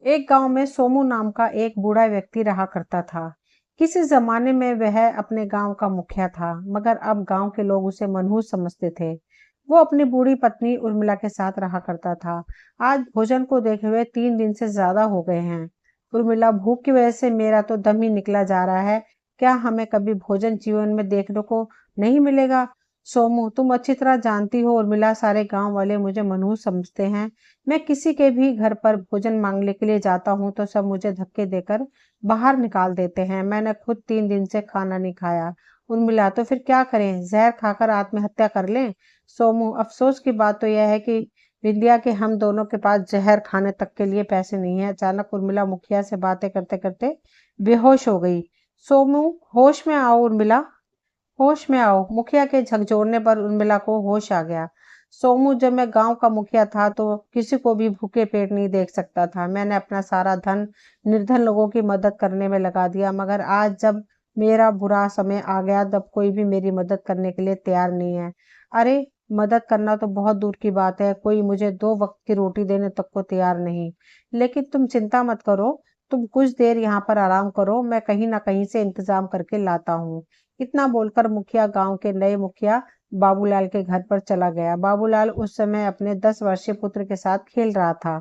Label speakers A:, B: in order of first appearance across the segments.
A: एक गांव में सोमू नाम का एक बूढ़ा व्यक्ति रहा करता था। किसी जमाने में वह अपने गांव का मुखिया था, मगर अब गांव के लोग उसे मनहूस समझते थे। वो अपनी बूढ़ी पत्नी उर्मिला के साथ रहा करता था। आज भोजन को देखे हुए 3 दिन से ज्यादा हो गए हैं। उर्मिला, भूख की वजह से मेरा तो दम ही निकला जा रहा है। क्या हमें कभी भोजन जीवन में देखने को नहीं मिलेगा? सोमू, तुम अच्छी तरह जानती हो उर्मिला, सारे गांव वाले मुझे मनहूस समझते हैं। मैं किसी के भी घर पर भोजन मांगने के लिए जाता हूँ तो सब मुझे धक्के देकर बाहर निकाल देते हैं। मैंने खुद 3 दिन से खाना नहीं खाया। उर्मिला, तो फिर क्या करें? जहर खाकर आत्महत्या कर लें? सोमू, अफसोस की बात तो यह है कि विद्या के हम दोनों के पास जहर खाने तक के लिए पैसे नहीं है। अचानक उर्मिला मुखिया से बातें करते करते बेहोश हो गई। सोमू, होश में आओ उर्मिला, होश में आओ। मुखिया के झकझोरने पर उर्मिला को होश आ गया। सोमू, जब मैं गांव का मुखिया था तो किसी को भी भूखे पेट नहीं देख सकता था। मैंने अपना सारा धन निर्धन लोगों की मदद करने में लगा दिया, मगर आज जब मेरा बुरा समय आ गया तब कोई भी मेरी मदद करने के लिए तैयार नहीं है। अरे, मदद करना तो बहुत दूर की बात है, कोई मुझे 2 वक्त की रोटी देने तक को तैयार नहीं। लेकिन तुम चिंता मत करो, तुम कुछ देर यहाँ पर आराम करो, मैं कहीं ना कहीं से इंतजाम करके लाता हूँ। इतना बोलकर मुखिया गांव के नए मुखिया बाबूलाल के घर पर चला गया। बाबूलाल उस समय अपने 10 वर्षीय पुत्र के साथ खेल रहा था।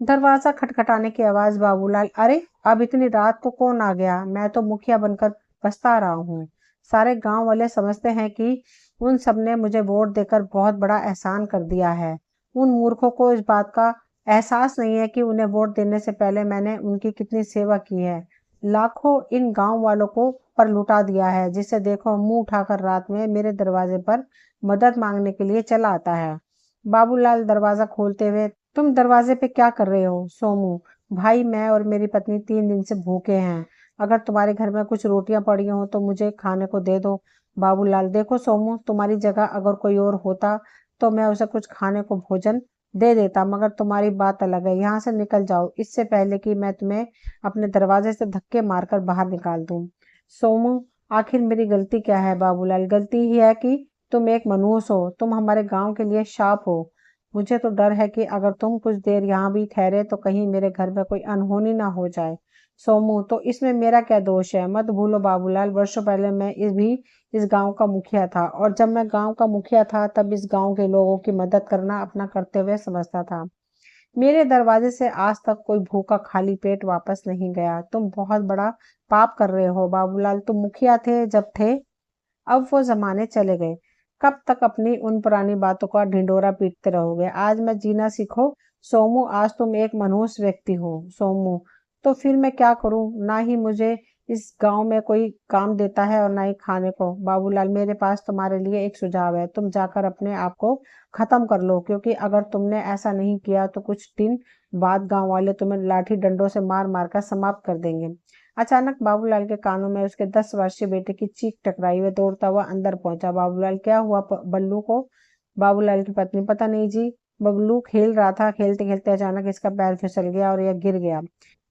A: दरवाजा खटखटाने की आवाज। बाबूलाल, अरे, अब इतनी रात को कौन आ गया? मैं तो मुखिया बनकर पछता रहा हूँ। सारे गांव वाले समझते हैं कि उन सबने मुझे वोट देकर बहुत बड़ा एहसान कर दिया है। उन मूर्खों को इस बात का एहसास नहीं है कि उन्हें वोट देने से पहले मैंने उनकी कितनी सेवा की है। लाखों इन गांव वालों को पर लुटा दिया है, जिसे देखो मुंह उठाकर रात में मेरे दरवाजे पर मदद मांगने के लिए चला आता है। बाबूलाल दरवाजा खोलते हुए, तुम दरवाजे पे क्या कर रहे हो? सोमू, भाई, मैं और मेरी पत्नी 3 दिन से भूखे हैं। अगर तुम्हारे घर में कुछ रोटियां पड़ी हो तो मुझे खाने को दे दो। बाबूलाल, देखो सोमू, तुम्हारी जगह अगर कोई और होता तो मैं उसे कुछ खाने को भोजन दे देता, मगर तुम्हारी बात अलग है। यहाँ से निकल जाओ, इससे पहले कि मैं तुम्हें अपने दरवाजे से धक्के मारकर बाहर निकाल दूं। सोमू, आखिर मेरी गलती क्या है? बाबूलाल, गलती ही है कि तुम एक मनहूस हो, तुम हमारे गांव के लिए शाप हो। मुझे तो डर है कि अगर तुम कुछ देर यहाँ भी ठहरे तो कहीं मेरे घर में कोई अनहोनी ना हो जाए। सोमू, तो इसमें मेरा क्या दोष है? मत भूलो बाबूलाल, वर्षों पहले मैं इस गांव का मुखिया था, और जब मैं गांव का मुखिया था तब इस गांव के लोगों की मदद करना अपना कर्तव्य समझता था। मेरे दरवाजे से आज तक कोई भूखा खाली पेट वापस नहीं गया। तुम बहुत बड़ा पाप कर रहे हो बाबूलाल। तुम मुखिया थे जब थे, अब वो जमाने चले गए। कब तक अपनी उन पुरानी बातों का ढिंडोरा पीटते रहोगे? आज मैं जीना सीखो। सोमू, आज तुम एक मनहूस व्यक्ति हो। सोमू, तो फिर मैं क्या करूं? ना ही मुझे इस गांव में कोई काम देता है और ना ही खाने को। बाबूलाल, मेरे पास तुम्हारे लिए एक सुझाव है, तुम जाकर अपने आप को खत्म कर लो, क्योंकि अगर तुमने ऐसा नहीं किया तो कुछ दिन बाद गांव वाले तुम्हें लाठी डंडों से मार मार कर समाप्त कर देंगे। अचानक बाबूलाल के कानों में उसके 10 वर्षीय बेटे की चीख टकराई। वह दौड़ता हुआ अंदर पहुंचा। बाबूलाल, क्या हुआ बल्लू को? बाबूलाल की पत्नी, पता नहीं जी, बबलू खेल रहा था, खेलते खेलते अचानक इसका पैर फिसल गया और यह गिर गया।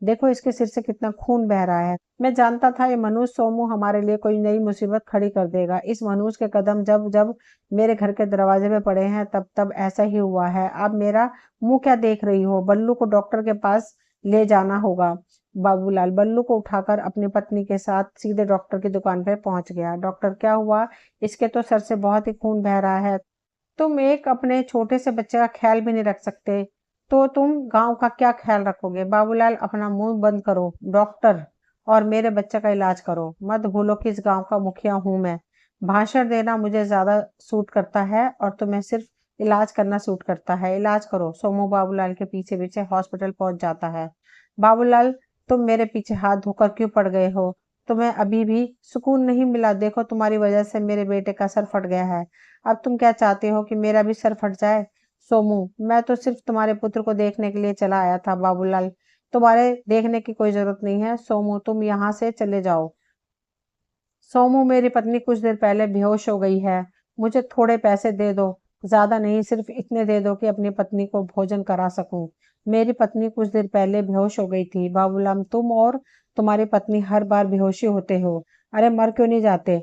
A: देखो इसके सिर से कितना खून बह रहा है। मैं जानता था ये मनुष्य सोमू हमारे लिए कोई नई मुसीबत खड़ी कर देगा। इस मनुष्य के कदम जब जब मेरे घर के दरवाजे पे पड़े हैं तब तब ऐसा ही हुआ है। अब मेरा मुंह क्या देख रही हो? बल्लू को डॉक्टर के पास ले जाना होगा। बाबूलाल बल्लू को उठाकर अपनी पत्नी के साथ सीधे डॉक्टर की दुकान पर पहुंच गया। डॉक्टर, क्या हुआ? इसके तो सर से बहुत ही खून बह रहा है। तुम एक अपने छोटे से बच्चे का ख्याल भी नहीं रख सकते, तो तुम गांव का क्या ख्याल रखोगे? बाबूलाल, अपना मुंह बंद करो डॉक्टर, और मेरे बच्चे का इलाज करो। मत भूलो कि इस गांव का मुखिया हूं मैं। भाषण देना मुझे ज्यादा सूट करता है और तुम्हें सिर्फ इलाज करना सूट करता है। इलाज करो। सोमू बाबूलाल के पीछे पीछे हॉस्पिटल पहुंच जाता है। बाबूलाल, तुम मेरे पीछे हाथ धोकर क्यों पड़ गए हो? तुम्हें अभी भी सुकून नहीं मिला? देखो तुम्हारी वजह से मेरे बेटे का सर फट गया है। अब तुम क्या चाहते हो कि मेरा भी सर फट जाए? सोमू, मैं तो सिर्फ तुम्हारे पुत्र को देखने के लिए चला आया था। बाबूलाल, तुम्हारे देखने की कोई जरूरत नहीं है। सोमू, तुम यहाँ से चले जाओ। सोमू, मेरी पत्नी कुछ देर पहले बेहोश हो गई है। मुझे थोड़े पैसे दे दो, ज्यादा नहीं, सिर्फ इतने दे दो कि अपनी पत्नी को भोजन करा सकूं। मेरी पत्नी कुछ देर पहले बेहोश हो गई थी। बाबूलाल, तुम और तुम्हारी पत्नी हर बार बेहोशी होते हो। अरे, मर क्यों नहीं जाते?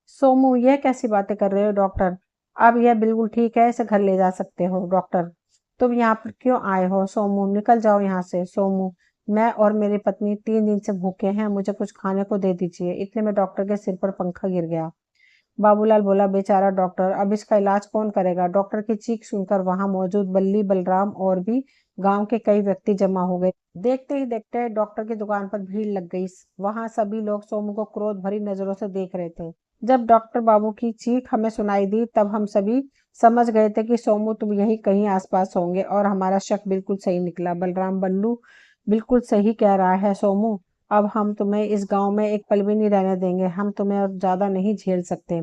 A: सोमू, यह कैसी बातें कर रहे हो डॉक्टर? अब यह बिल्कुल ठीक है, इसे घर ले जा सकते हो। डॉक्टर, तुम यहाँ पर क्यों आए हो? सोमू, निकल जाओ यहाँ से। सोमू, मैं और मेरी पत्नी 3 दिन से भूखे हैं, मुझे कुछ खाने को दे दीजिए। इतने में डॉक्टर के सिर पर पंखा गिर गया। बाबूलाल बोला, बेचारा डॉक्टर, अब इसका इलाज कौन करेगा? डॉक्टर की चीख सुनकर वहां मौजूद बल्ली, बलराम और भी गांव के कई व्यक्ति जमा हो गए। देखते ही देखते डॉक्टर की दुकान पर भीड़ लग गई। वहां सभी लोग सोमू को क्रोध भरी नजरों से देख रहे थे। जब डॉक्टर बाबू की चीख हमें सुनाई दी तब हम सभी समझ गए थे कि सोमू तुम यही कहीं आसपास होंगे, और हमारा शक बिल्कुल सही निकला। बलराम, बल्लू बिल्कुल सही कह रहा है सोमू, अब हम तुम्हें इस गांव में एक पल भी नहीं रहने देंगे, हम तुम्हें और ज्यादा नहीं झेल सकते।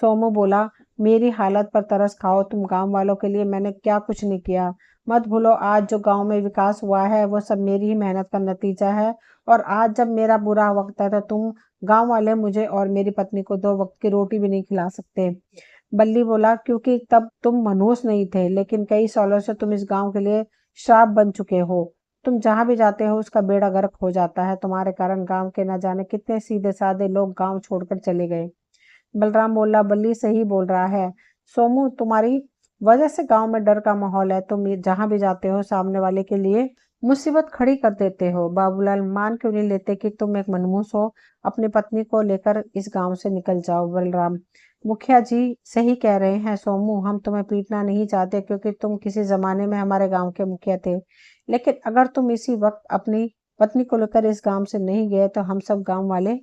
A: सोमू बोला, मेरी हालत पर तरस खाओ तुम गांव वालों के लिए मैंने क्या कुछ नहीं किया। मत भूलो, आज जो गांव में विकास हुआ है वो सब मेरी ही मेहनत का नतीजा है, और आज जब मेरा बुरा वक्त है तो तुम गांव वाले मुझे और मेरी पत्नी को 2 वक्त की रोटी भी नहीं खिला सकते। बल्ली बोला, क्योंकि तब तुम मनुष्य नहीं थे, लेकिन कई सालों से तुम इस गांव के लिए श्राप बन चुके हो। तुम जहां भी जाते हो उसका बेड़ा गर्क हो जाता है। तुम्हारे कारण गांव के न जाने कितने सीधे साधे लोग गांव छोड़कर चले गए। बलराम बोला, बल्ली सही बोल रहा है सोमू, तुम्हारी वजह से गांव में डर का माहौल है। तुम जहां भी जाते हो सामने वाले के लिए मुसीबत खड़ी कर देते हो। बाबूलाल, मान क्यों नहीं लेते कि तुम एक मनहूस हो? अपनी पत्नी को लेकर इस गांव से निकल जाओ। बलराम, मुखिया जी सही कह रहे हैं सोमू, हम तुम्हें पीटना नहीं चाहते क्योंकि तुम किसी जमाने में हमारे गांव के मुखिया थे, लेकिन अगर तुम इसी वक्त अपनी पत्नी को लेकर इस गांव से नहीं गए तो हम सब गांव वाले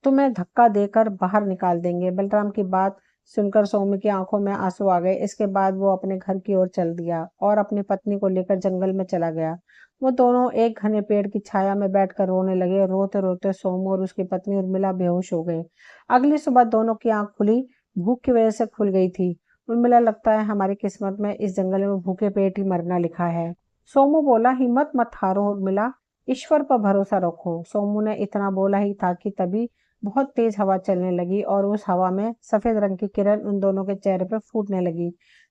A: तुम्हें धक्का देकर बाहर निकाल देंगे। बलराम की बात सुनकर सौम्य की आंखों में आंसू आ गए। इसके बाद वो अपने घर की ओर चल दिया और अपनी पत्नी को लेकर जंगल में चला गया। वो दोनों एक घने पेड़ की छाया में बैठकर रोने लगे। रोते रोते सोमू और उसकी पत्नी उर्मिला बेहोश हो गए। अगली सुबह दोनों की आंख खुली, भूख की वजह से खुल गई थी। उर्मिला, लगता है हमारी किस्मत में इस जंगल में भूखे पेट ही मरना लिखा है। सोमू बोला, हिम्मत मत हारो उर्मिला, ईश्वर पर भरोसा रखो। सोमू ने इतना बोला ही था कि तभी बहुत तेज हवा चलने लगी और उस हवा में सफेद रंग की किरण उन दोनों के चेहरे पर फूटने लगी।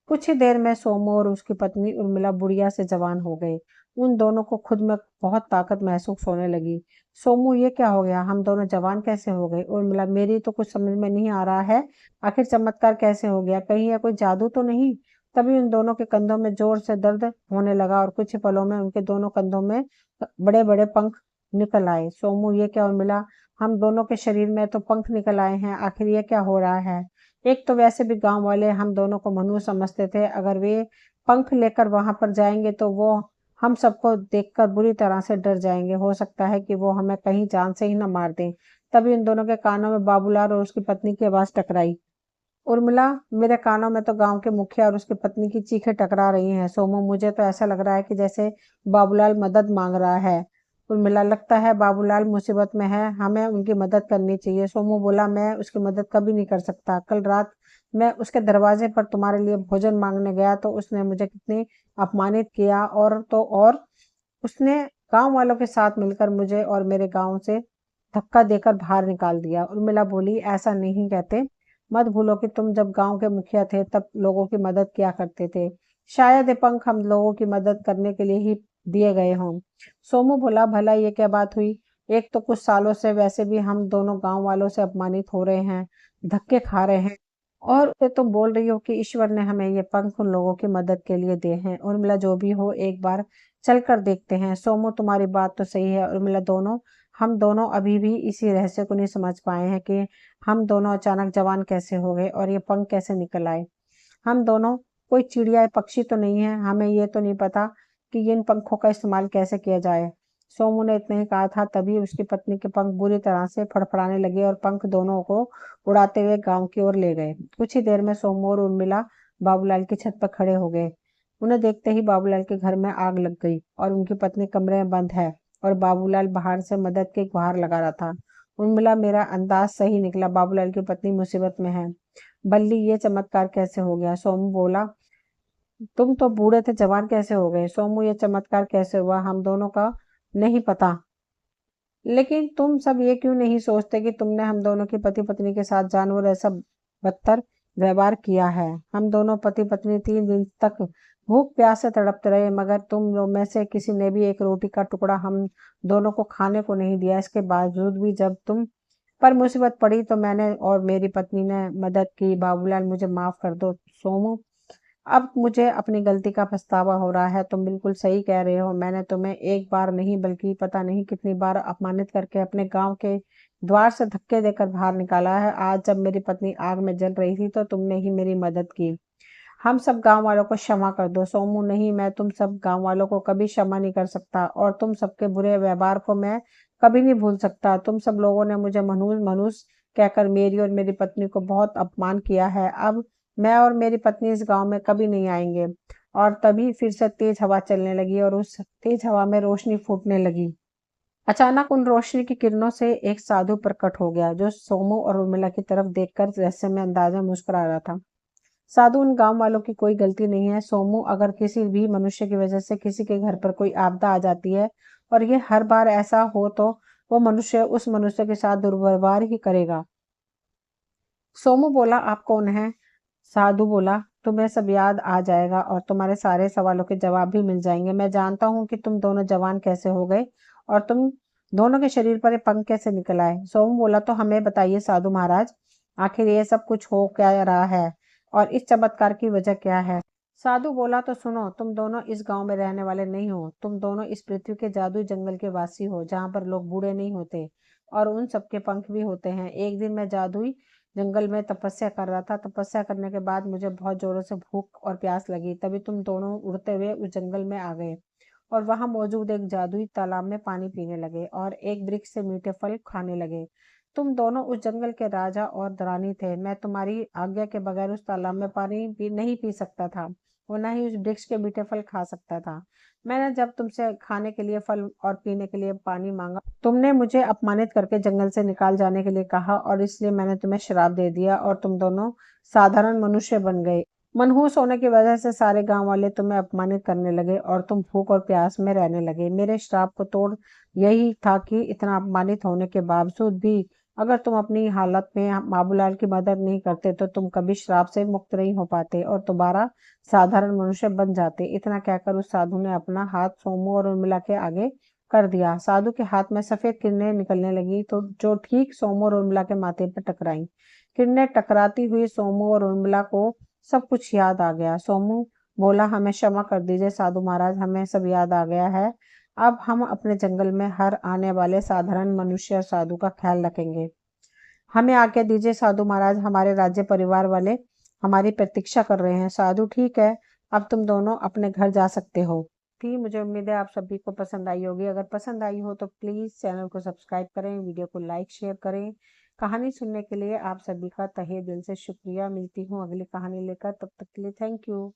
A: कुछ ही देर में सोमू और उसकी पत्नी उर्मिला बुढ़िया से जवान हो गए। उन दोनों को खुद में बहुत ताकत महसूस होने लगी। सोमू, ये क्या हो गया? हम दोनों जवान कैसे हो गए? उर्मिला, मेरी तो कुछ समझ में नहीं आ रहा है, आखिर चमत्कार कैसे हो गया? कहीं यह कोई जादू तो नहीं? तभी उन दोनों के कंधों में जोर से दर्द होने लगा और कुछ ही पलों में उनके दोनों कंधों में बड़े बड़े पंख निकल आए। सोमू, ये क्या? उर्मिला, हम दोनों के शरीर में तो पंख निकल आए हैं, आखिर ये क्या हो रहा है? एक तो वैसे भी गांव वाले हम दोनों को मनु समझते थे, अगर वे पंख लेकर वहां पर जाएंगे तो वो हम सबको देखकर बुरी तरह से डर जाएंगे। हो सकता है कि वो हमें कहीं जान से ही न मार दें। तभी उन दोनों के कानों में बाबूलाल और उसकी पत्नी की आवाज टकराई। उर्मिला, मेरे कानों में तो गांव के मुखिया और उसकी पत्नी की चीखें टकरा रही हैं। सोमू, मुझे तो ऐसा लग रहा है कि जैसे बाबूलाल मदद मांग रहा है। उर्मिला, लगता है बाबूलाल मुसीबत में है, हमें उनकी मदद करनी चाहिए। सोमू बोला, मैं उसकी मदद कभी नहीं कर सकता। कल रात मैं उसके दरवाजे पर तुम्हारे लिए भोजन मांगने गया तो उसने मुझे कितनी अपमानित किया, और उसने गांव वालों के साथ मिलकर मुझे और मेरे गांव से धक्का देकर बाहर निकाल दिया। उर्मिला बोली, ऐसा नहीं कहते। मत भूलो कि तुम जब गांव के मुखिया थे तब लोगों की मदद किया करते थे। शायद ये पंख हम लोगों की मदद करने के लिए ही दिए गए हों। सोमू बोला, भला ये क्या बात हुई? एक तो कुछ सालों से वैसे भी हम दोनों गांव वालों से अपमानित हो रहे हैं, धक्के खा रहे हैं, और ये तुम बोल रही हो कि ईश्वर ने हमें ये पंख उन लोगों की मदद के लिए दिए हैं। उर्मिला, जो भी हो एक बार चलकर देखते हैं। सोमू, तुम्हारी बात तो सही है। उर्मिला, हम दोनों अभी भी इसी रहस्य को नहीं समझ पाए हैं कि हम दोनों अचानक जवान कैसे हो गए और ये पंख कैसे निकल आए। हम दोनों कोई चिड़िया या पक्षी तो नहीं है, हमें ये तो नहीं पता कि इन पंखों का इस्तेमाल कैसे किया जाए। सोमू ने इतना ही कहा था तभी उसकी पत्नी के पंख बुरी तरह से फड़फड़ाने लगे और पंख दोनों को उड़ाते हुए गांव की ओर ले गए। कुछ ही देर में सोमू और उर्मिला बाबूलाल की छत पर खड़े हो गए। उन्हें देखते ही बाबूलाल के घर में आग लग गई और उनकी पत्नी कमरे में बंद है और बाबूलाल बाहर से मदद की गुहार लगा रहा था। उर्मिला, मेरा अंदाज सही निकला, बाबूलाल की पत्नी मुसीबत में है। बल्ली, ये चमत्कार कैसे हो गया? सोमू बोला, तुम तो बूढ़े थे, जवान कैसे हो गए? सोमू, ये चमत्कार कैसे हुआ हम दोनों का नहीं पता, लेकिन तुम सब ये क्यों नहीं सोचते कि तुमने हम दोनों की पति पत्नी के साथ जानवर ऐसा बदतर व्यवहार किया है? हम दोनों पति पत्नी 3 दिन तक भूख प्यास से तड़पते रहे, मगर तुम लोग में से किसी ने भी एक रोटी का टुकड़ा हम दोनों को खाने को नहीं दिया। इसके बावजूद भी जब तुम पर मुसीबत पड़ी तो मैंने और मेरी पत्नी ने मदद की। बाबूलाल, मुझे माफ कर दो। सोमू, अब मुझे अपनी गलती का पछतावा हो रहा है। तुम बिल्कुल सही कह रहे हो। मैंने तुम्हें एक बार नहीं बल्कि पता नहीं कितनी बार अपमानित करके अपने गांव के द्वार से धक्के देकर बाहर निकाला है। आज जब मेरी पत्नी आग में जल रही थी तो तुमने ही मेरी मदद की। हम सब गांव वालों को क्षमा कर दो। सोमू, नहीं, मैं तुम सब गांव वालों को कभी क्षमा नहीं कर सकता और तुम सबके बुरे व्यवहार को मैं कभी नहीं भूल सकता। तुम सब लोगों ने मुझे मनुष्य मनुष्य कहकर मेरी और मेरी पत्नी को बहुत अपमान किया है। अब मैं और मेरी पत्नी इस गांव में कभी नहीं आएंगे। और तभी फिर से तेज हवा चलने लगी और उस तेज हवा में रोशनी फूटने लगी। अचानक उन रोशनी की किरणों से एक साधु प्रकट हो गया जो सोमू और उर्मिला की तरफ देखकर रहस्यमय अंदाज में मुस्कुरा रहा था। साधु, उन गांव वालों की कोई गलती नहीं है सोमू। अगर किसी भी मनुष्य की वजह से किसी के घर पर कोई आपदा आ जाती है और ये हर बार ऐसा हो तो वो मनुष्य उस मनुष्य के साथ दुर्व्यवहार ही करेगा। सोमू बोला, आप कौन हैं? साधु बोला, तुम्हें सब याद आ जाएगा और तुम्हारे सारे सवालों के जवाब भी मिल जाएंगे। मैं जानता हूँ कि तुम दोनों जवान कैसे हो गए और तुम दोनों के शरीर पर ये पंख कैसे निकल आए। सोमू बोला, तो हमें बताइए साधु महाराज, आखिर ये सब कुछ हो क्या रहा है और इस चमत्कार की वजह क्या है। साधु बोला, तो सुनो, तुम दोनों इस गांव में रहने वाले नहीं हो। तुम दोनों इस पृथ्वी के जादुई जंगल के वासी हो जहाँ पर लोग बूढ़े नहीं होते और उन सबके पंख भी होते हैं। एक दिन मैं जादुई जंगल में तपस्या कर रहा था। तपस्या करने के बाद मुझे बहुत जोरों से भूख और प्यास लगी। तभी तुम दोनों उड़ते हुए उस जंगल में आ गए और वहां मौजूद एक जादुई तालाब में पानी पीने लगे और एक वृक्ष से मीठे फल खाने लगे। तुम दोनों उस जंगल के राजा और रानी थे। मैं तुम्हारी आज्ञा के बगैर उस तालाब में पानी भी नहीं पी सकता था और न ही उस वृक्ष के मीठे फल खा सकता था। मैंने जब तुमसे खाने के लिए फल और पीने के लिए पानी मांगा, तुमने मुझे अपमानित करके जंगल से निकाल जाने के लिए कहा और इसलिए मैंने तुम्हें श्राप दे दिया और तुम दोनों साधारण मनुष्य बन गए। मनहूस होने की वजह से सारे गांव वाले तुम्हें अपमानित करने लगे और तुम भूख और प्यास में रहने लगे। मेरे श्राप को तोड़ यही था कि इतना अपमानित होने के बावजूद भी अगर तुम अपनी हालत में बाबूलाल की मदद नहीं करते तो तुम कभी श्राप से मुक्त नहीं हो पाते और दोबारा साधारण मनुष्य बन जाते। इतना कहकर उस साधु ने अपना हाथ सोमू और उर्मिला के आगे कर दिया। साधु के हाथ में सफेद किरणें निकलने लगी तो जो ठीक सोमू और उर्मिला के माथे पर टकराई। किरणें टकराती हुई सोमू और उर्मिला को सब कुछ याद आ गया। सोमू बोला, हमें क्षमा कर दीजिए साधु महाराज, हमें सब याद आ गया है। अब हम अपने जंगल में हर आने वाले साधारण मनुष्य और साधु का ख्याल रखेंगे। हमें आज्ञा दीजिए साधु महाराज, हमारे राज्य परिवार वाले हमारी प्रतीक्षा कर रहे हैं। साधु, ठीक है, अब तुम दोनों अपने घर जा सकते हो। थी मुझे उम्मीद है आप सभी को पसंद आई होगी। अगर पसंद आई हो तो प्लीज़ चैनल को सब्सक्राइब करें, वीडियो को लाइक शेयर करें। कहानी सुनने के लिए आप सभी का तहे दिल से शुक्रिया। मिलती हूँ अगली कहानी लेकर, तब तक के लिए थैंक यू।